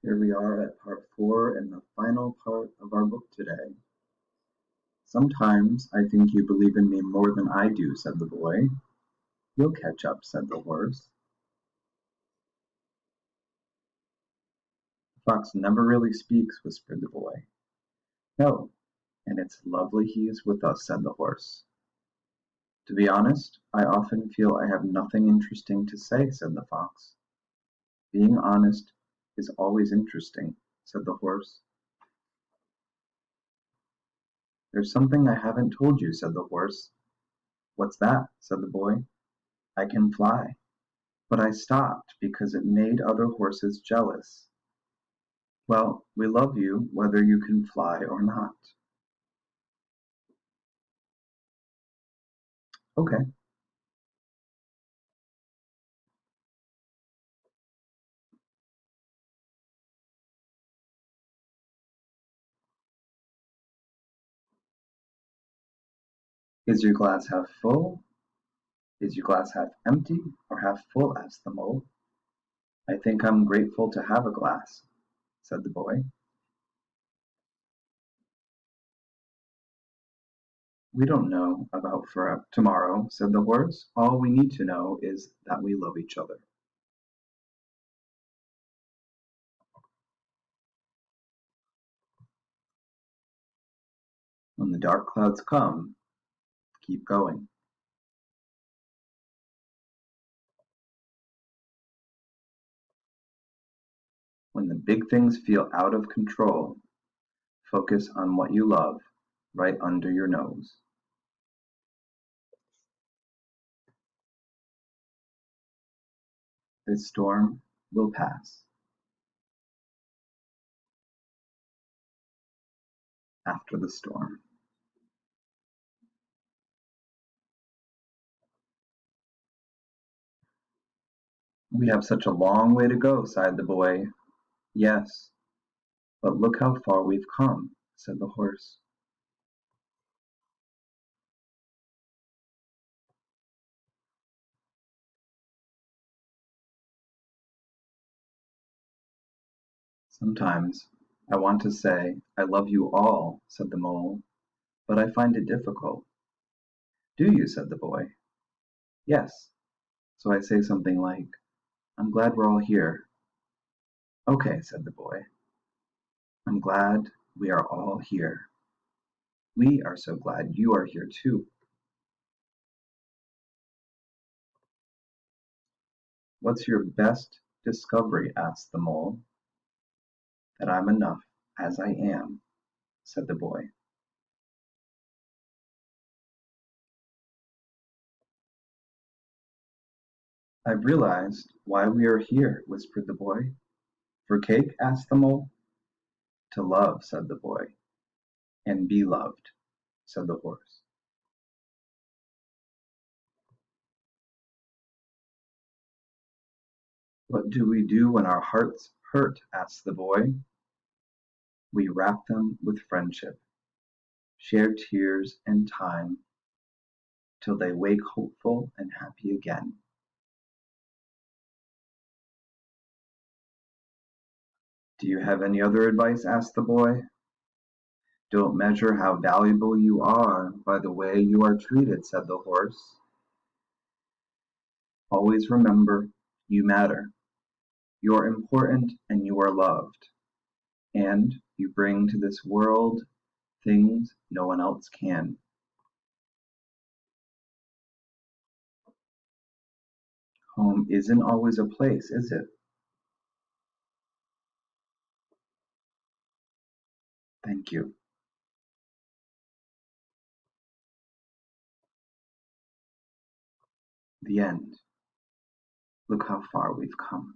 Here we are at part 4 and the final part of our book today. Sometimes I think you believe in me more than I do, said the boy. You'll catch up, said the horse. The fox never really speaks, whispered the boy. No, and it's lovely he is with us, said the horse. To be honest, I often feel I have nothing interesting to say, said the fox. Being honest is always interesting, said the horse. There's something I haven't told you, said the horse. What's that? Said the boy. I can fly. But I stopped because it made other horses jealous. Well, we love you whether you can fly or not. Okay. Is your glass half full? Is your glass half empty or half full? Asked the mole. I think I'm grateful to have a glass, said the boy. We don't know about for tomorrow, said the horse. All we need to know is that we love each other. When the dark clouds come, keep going. When the big things feel out of control, focus on what you love right under your nose. This storm will pass. After the storm. We have such a long way to go, sighed the boy. Yes, but look how far we've come, said the horse. Sometimes I want to say, I love you all, said the mole, but I find it difficult. Do you? Said the boy. Yes. So I say something like, I'm glad we're all here. Okay, said the boy. I'm glad we are all here. We are so glad you are here too. What's your best discovery? Asked the mole. That I'm enough as I am, said the boy. I've realized why we are here, whispered the boy. For cake? Asked the mole. To love, said the boy. And be loved, said the horse. What do we do when our hearts hurt? Asked the boy. We wrap them with friendship, share tears and time, till they wake hopeful and happy again. Do you have any other advice? Asked the boy. Don't measure how valuable you are by the way you are treated, said the horse. Always remember, you matter. You're important and you are loved. And you bring to this world things no one else can. Home isn't always a place, is it? Thank you. The end. Look how far we've come.